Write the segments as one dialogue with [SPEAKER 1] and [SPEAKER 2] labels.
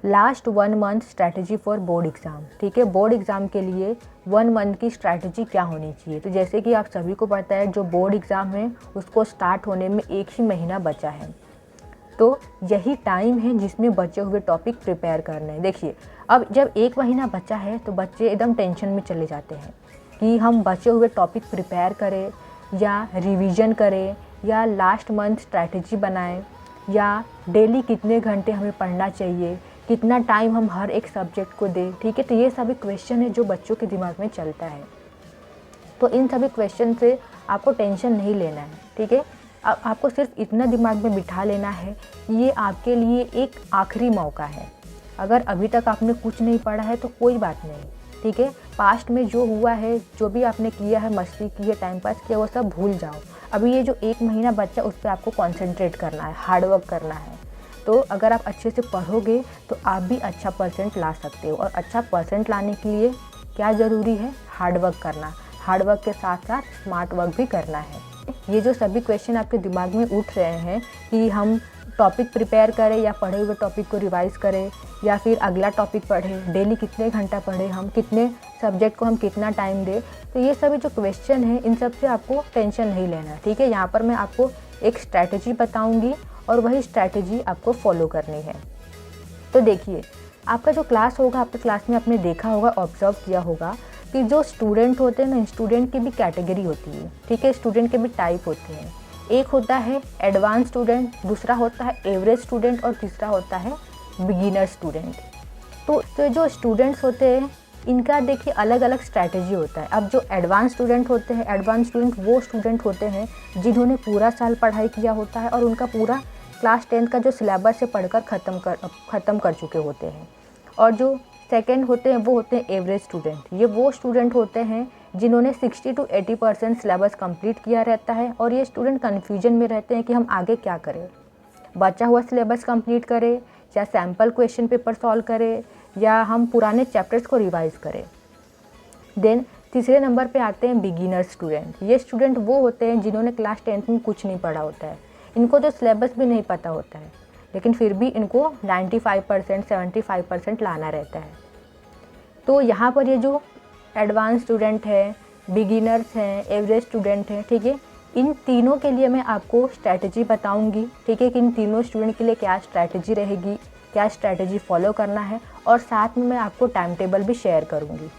[SPEAKER 1] Last 1 month strategy for board exam. ठीक है, board exam के लिए 1 मंथ की स्ट्रैटेजी क्या होनी चाहिए। तो जैसे कि आप सभी को पता है, जो बोर्ड एग्ज़ाम है उसको स्टार्ट होने में 1 ही महीना बचा है। तो यही टाइम है जिसमें बचे हुए टॉपिक प्रिपेयर करने हैं। देखिए, अब जब 1 महीना बचा है तो बच्चे एकदम टेंशन में चले जाते हैं कि हम बचे हुए टॉपिक प्रिपेयर करें या रिवीजन करें या लास्ट मंथ स्ट्रैटेजी बनाएं या डेली कितने घंटे हमें पढ़ना चाहिए, कितना टाइम हम हर एक सब्जेक्ट को दें। ठीक है, तो ये सभी क्वेश्चन है जो बच्चों के दिमाग में चलता है। तो इन सभी क्वेश्चन से आपको टेंशन नहीं लेना है। ठीक है, अब आपको सिर्फ इतना दिमाग में बिठा लेना है कि ये आपके लिए एक आखिरी मौका है। अगर अभी तक आपने कुछ नहीं पढ़ा है तो कोई बात नहीं। ठीक है, पास्ट में जो हुआ है, जो भी आपने किया है, मस्ती की है, टाइम पास किया, वो सब भूल जाओ। अभी ये जो 1 महीना बच्चा, उस पर आपको कॉन्सेंट्रेट करना है, हार्ड वर्क करना है। तो अगर आप अच्छे से पढ़ोगे तो आप भी अच्छा परसेंट ला सकते हो। और अच्छा परसेंट लाने के लिए क्या ज़रूरी है? हार्ड वर्क करना। हार्ड वर्क के साथ साथ स्मार्ट वर्क भी करना है। ये जो सभी क्वेश्चन आपके दिमाग में उठ रहे हैं कि हम टॉपिक प्रिपेयर करें या पढ़े हुए टॉपिक को रिवाइज़ करें या फिर अगला टॉपिक पढ़ें, डेली कितने घंटा पढ़ें, हम कितने सब्जेक्ट को हम कितना टाइम दें, तो ये सभी जो क्वेश्चन हैं इन सब से आपको टेंशन नहीं लेना। ठीक है, यहाँ पर मैं आपको एक स्ट्रैटेजी बताऊँगी और वही स्ट्रैटेजी आपको फॉलो करनी है। तो देखिए, आपका जो क्लास होगा, आपके क्लास में आपने देखा होगा, ऑब्जर्व किया होगा कि जो स्टूडेंट होते हैं ना, स्टूडेंट की भी कैटेगरी होती है। ठीक है, स्टूडेंट के भी टाइप होते हैं। एक होता है एडवांस स्टूडेंट, दूसरा होता है एवरेज स्टूडेंट और तीसरा होता है बिगिनर स्टूडेंट। तो जो स्टूडेंट्स होते हैं इनका देखिए अलग अलग स्ट्रैटेजी होता है। अब जो एडवांस स्टूडेंट होते हैं, एडवांस स्टूडेंट वो स्टूडेंट होते हैं जिन्होंने पूरा साल पढ़ाई किया होता है और उनका पूरा क्लास 10 का जो सिलेबस है पढ़कर ख़त्म कर चुके होते हैं। और जो सेकंड होते हैं वो होते हैं एवरेज स्टूडेंट। ये वो स्टूडेंट होते हैं जिन्होंने 60 to 80% सिलेबस कंप्लीट किया रहता है और ये स्टूडेंट कन्फ्यूजन में रहते हैं कि हम आगे क्या करें, बचा हुआ सिलेबस कंप्लीट करें या सैम्पल क्वेश्चन पेपर सॉल्व करें या हम पुराने चैप्टर्स को रिवाइज़ करें। देन तीसरे नंबर पे आते हैं बिगिनर स्टूडेंट। ये स्टूडेंट वो होते हैं जिन्होंने क्लास 10 में कुछ नहीं पढ़ा होता है, इनको तो सिलेबस भी नहीं पता होता है, लेकिन फिर भी इनको 95% 75% लाना रहता है। तो यहाँ पर ये जो एडवांस स्टूडेंट है, बिगिनर्स हैं, एवरेज स्टूडेंट हैं, ठीक है, इन तीनों के लिए मैं आपको स्ट्रैटेजी बताऊंगी। ठीक है, कि इन तीनों स्टूडेंट के लिए क्या स्ट्रैटेजी रहेगी, क्या स्ट्रैटेजी फॉलो करना है, और साथ में मैं आपको टाइम टेबल भी शेयर करूंगी।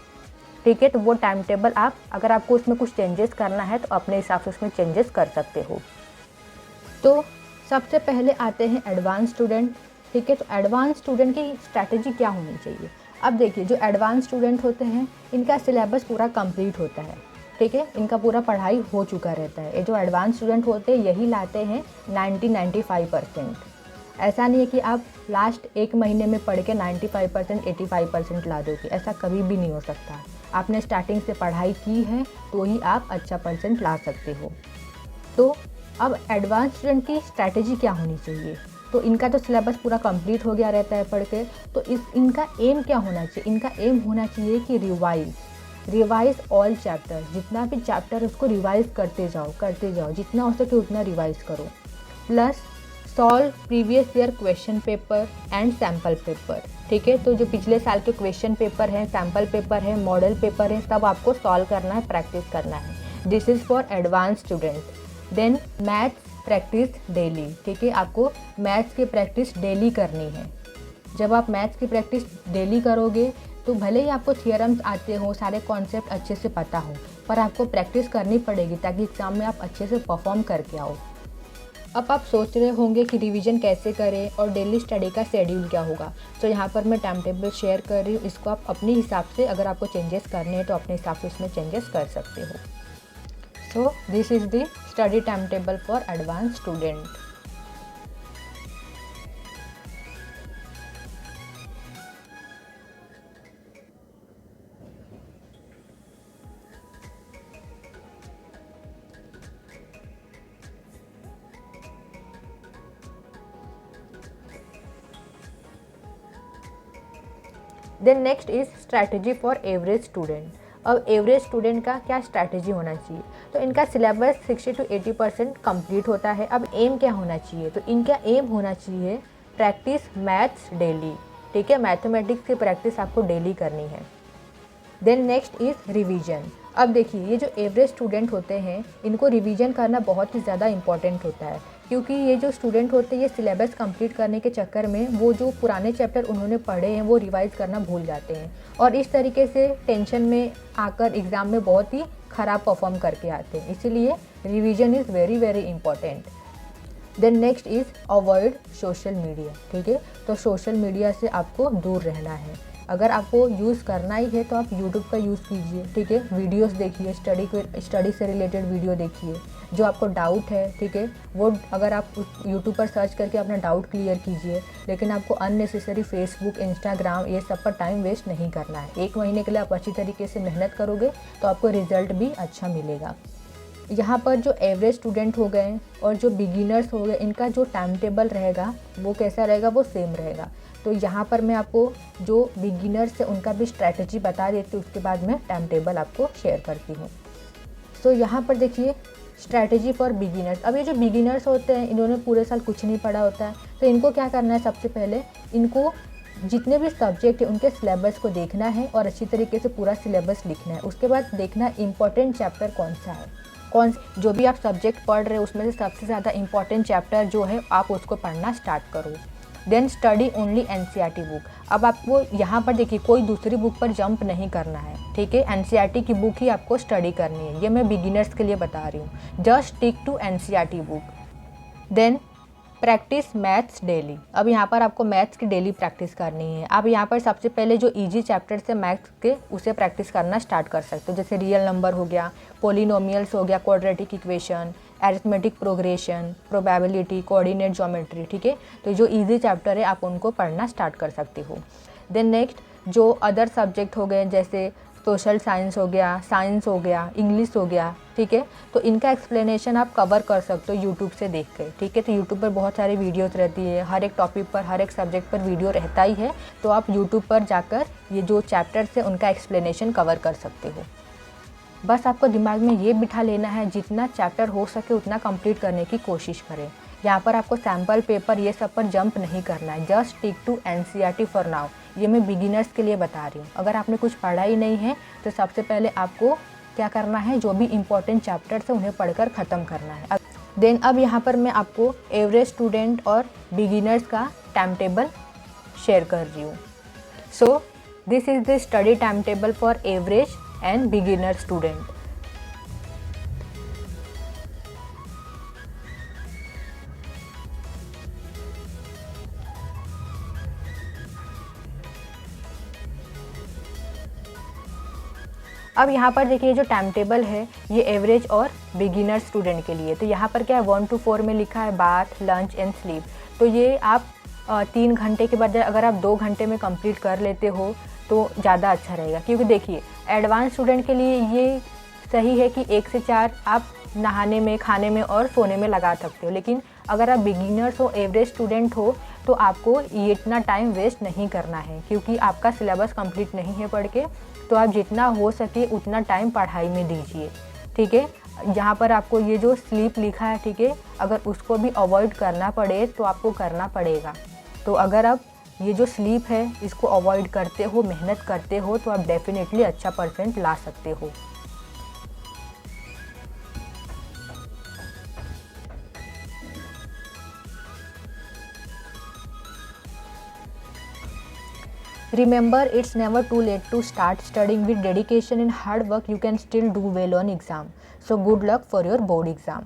[SPEAKER 1] ठीक है, तो वो टाइम टेबल आप, अगर आपको उसमें कुछ चेंजेस करना है तो अपने हिसाब से उसमें चेंजेस कर सकते हो। तो सबसे पहले आते हैं एडवांस स्टूडेंट। ठीक है, तो एडवांस स्टूडेंट की स्ट्रैटेजी क्या होनी चाहिए। अब देखिए, जो एडवांस स्टूडेंट होते हैं इनका सिलेबस पूरा कंप्लीट होता है। ठीक है, इनका पूरा पढ़ाई हो चुका रहता है। ये जो एडवांस स्टूडेंट होते हैं यही लाते हैं 90-95%। ऐसा नहीं है कि आप लास्ट 1 महीने में पढ़ के 95% 85% ला दोगे, ऐसा कभी भी नहीं हो सकता। आपने स्टार्टिंग से पढ़ाई की है तो ही आप अच्छा परसेंट ला सकते हो। तो अब एडवांस स्टूडेंट की स्ट्रैटेजी क्या होनी चाहिए। तो इनका तो सिलेबस पूरा कंप्लीट हो गया रहता है पढ़ के, तो इनका एम क्या होना चाहिए। इनका एम होना चाहिए कि रिवाइज ऑल चैप्टर, जितना भी चैप्टर है उसको रिवाइज करते जाओ, जितना हो सके उतना रिवाइज करो। Plus solve previous year question paper and sample paper. ठीक है, तो जो पिछले साल के क्वेश्चन पेपर हैं, सैम्पल पेपर है, मॉडल पेपर है, सब आपको सॉल्व करना है, प्रैक्टिस करना है। This is for advance student. Then maths practice daily. ठीक है, आपको मैथ्स की प्रैक्टिस डेली करनी है। जब आप मैथ्स की प्रैक्टिस डेली करोगे तो भले ही आपको थियरम्स आते हो, सारे कॉन्सेप्ट अच्छे से पता हो, पर आपको प्रैक्टिस करनी पड़ेगी ताकि एग्ज़ाम में आप अच्छे से परफॉर्म करके आओ। अब आप सोच रहे होंगे कि रिवीजन कैसे करें और डेली स्टडी का शेड्यूल क्या होगा। तो यहाँ पर मैं टाइम टेबल शेयर कर रही हूँ, इसको आप अपने हिसाब से, अगर आपको चेंजेस करने हैं तो अपने हिसाब से इसमें चेंजेस कर सकते हो। So this is the study timetable for advanced student. Then next is strategy for average student. अब एवरेज स्टूडेंट का क्या स्ट्रैटेजी होना चाहिए। तो इनका सिलेबस 60 to 80% कंप्लीट होता है। अब एम क्या होना चाहिए। तो इनका एम होना चाहिए प्रैक्टिस मैथ्स डेली। ठीक है। मैथमेटिक्स की प्रैक्टिस आपको डेली करनी है। Then next is revision. अब देखिए, ये जो एवरेज स्टूडेंट होते हैं इनको रिवीजन करना बहुत ही ज़्यादा इम्पॉर्टेंट होता है, क्योंकि ये जो स्टूडेंट होते हैं ये सिलेबस कंप्लीट करने के चक्कर में वो जो पुराने चैप्टर उन्होंने पढ़े हैं वो रिवाइज़ करना भूल जाते हैं, और इस तरीके से टेंशन में आकर एग्ज़ाम में बहुत ही ख़राब परफॉर्म करके आते हैं। इसीलिए revision is very very important. Then next is avoid social media, ठीक है। तो सोशल मीडिया से आपको दूर रहना है। अगर आपको यूज़ करना ही है तो आप यूट्यूब का यूज़ कीजिए, ठीक है। वीडियोस देखिए, स्टडी से रिलेटेड वीडियो देखिए। जो आपको डाउट है, ठीक है, वो अगर आप यूट्यूब पर सर्च करके अपना डाउट क्लियर कीजिए, लेकिन आपको अननेसेसरी फेसबुक, इंस्टाग्राम ये सब पर टाइम वेस्ट नहीं करना है। 1 महीने के लिए आप अच्छी तरीके से मेहनत करोगे तो आपको रिजल्ट भी अच्छा मिलेगा। यहाँ पर जो एवरेज स्टूडेंट हो गए और जो बिगिनर्स हो गए, इनका जो टाइम टेबल रहेगा वो कैसा रहेगा, वो सेम रहेगा। तो यहाँ पर मैं आपको जो बिगिनर्स है उनका भी स्ट्रैटेजी बता देती हूँ, उसके बाद मैं टाइम टेबल आपको शेयर करती हूँ। सो यहाँ पर देखिए, स्ट्रैटेजी फॉर बिगिनर्स। अब ये जो बिगिनर्स होते हैं इन्होंने पूरे साल कुछ नहीं पढ़ा होता है, तो इनको क्या करना है, सबसे पहले इनको जितने भी सब्जेक्ट है उनके सिलेबस को देखना है और अच्छी तरीके से पूरा सिलेबस लिखना है। उसके बाद देखना इम्पॉर्टेंट चैप्टर कौन सा है, जो भी आप सब्जेक्ट पढ़ रहे हो उसमें से सबसे ज़्यादा इम्पॉर्टेंट चैप्टर जो है आप उसको पढ़ना स्टार्ट करो। Then study only NCERT book. अब आपको यहाँ पर देखिए कोई दूसरी बुक पर जंप नहीं करना है, ठीक है। एनसीईआरटी की बुक ही आपको स्टडी करनी है, ये मैं बिगिनर्स के लिए बता रही हूँ। Just stick to NCERT book. Then practice maths daily. अब यहाँ पर आपको मैथ्स की डेली प्रैक्टिस करनी है। अब यहाँ पर सबसे पहले जो इजी चैप्टर से मैथ्स के उसे प्रैक्टिस करना स्टार्ट कर सकते हो, जैसे रियल नंबर हो गया, पोलिनोमियल्स हो गया, quadratic equation, arithmetic progression, probability, coordinate geometry, ठीक है। तो जो इजी चैप्टर है आप उनको पढ़ना स्टार्ट कर सकते हो। देन नेक्स्ट जो अदर सब्जेक्ट हो गए, जैसे सोशल साइंस हो गया, साइंस हो गया, इंग्लिश हो गया, ठीक है, तो इनका एक्सप्लेनेशन आप कवर कर सकते हो यूट्यूब से देख के, ठीक है। तो यूट्यूब पर बहुत सारी वीडियोस रहती है, हर एक टॉपिक पर, हर एक सब्जेक्ट पर वीडियो रहता ही है, तो आप यूट्यूब पर जाकर ये जो चैप्टर्स है उनका एक्सप्लेनेशन कवर कर सकते हो। बस आपको दिमाग में ये बिठा लेना है, जितना चैप्टर हो सके उतना कंप्लीट करने की कोशिश करें। यहाँ पर आपको सैम्पल पेपर ये सब पर जंप नहीं करना है। Just stick to NCERT for now. ये मैं बिगिनर्स के लिए बता रही हूँ। अगर आपने कुछ पढ़ा ही नहीं है तो सबसे पहले आपको क्या करना है, जो भी इम्पोर्टेंट चैप्टर्स है उन्हें पढ़कर ख़त्म करना है। देन अब यहाँ पर मैं आपको एवरेज स्टूडेंट और बिगिनर्स का टाइम टेबल शेयर कर रही हूँ। So this is the study time table for average and beginner student. अब यहाँ पर देखिए जो टाइम टेबल है ये एवरेज और बिगिनर स्टूडेंट के लिए। तो यहाँ पर क्या है, 1 to 4 में लिखा है बाथ, लंच एंड स्लीप। तो ये आप 3 घंटे के बजाय अगर आप 2 घंटे में कंप्लीट कर लेते हो तो ज़्यादा अच्छा रहेगा, क्योंकि देखिए एडवांस स्टूडेंट के लिए ये सही है कि 1 से 4 आप नहाने में, खाने में और सोने में लगा सकते हो, लेकिन अगर आप बिगिनर्स हो, एवरेज स्टूडेंट हो, तो आपको ये इतना टाइम वेस्ट नहीं करना है, क्योंकि आपका सिलेबस कंप्लीट नहीं है पढ़ के। तो आप जितना हो सके उतना टाइम पढ़ाई में दीजिए, ठीक है। यहाँ पर आपको ये जो स्लीप लिखा है, ठीक है, अगर उसको भी अवॉइड करना पड़े तो आपको करना पड़ेगा। तो अगर आप ये जो स्लीप है इसको अवॉइड करते हो, मेहनत करते हो, तो आप डेफिनेटली अच्छा परसेंट ला सकते हो। Remember, it's never too late to start studying. With dedication and hard work, you can still do well on exam. So good luck for your board exam.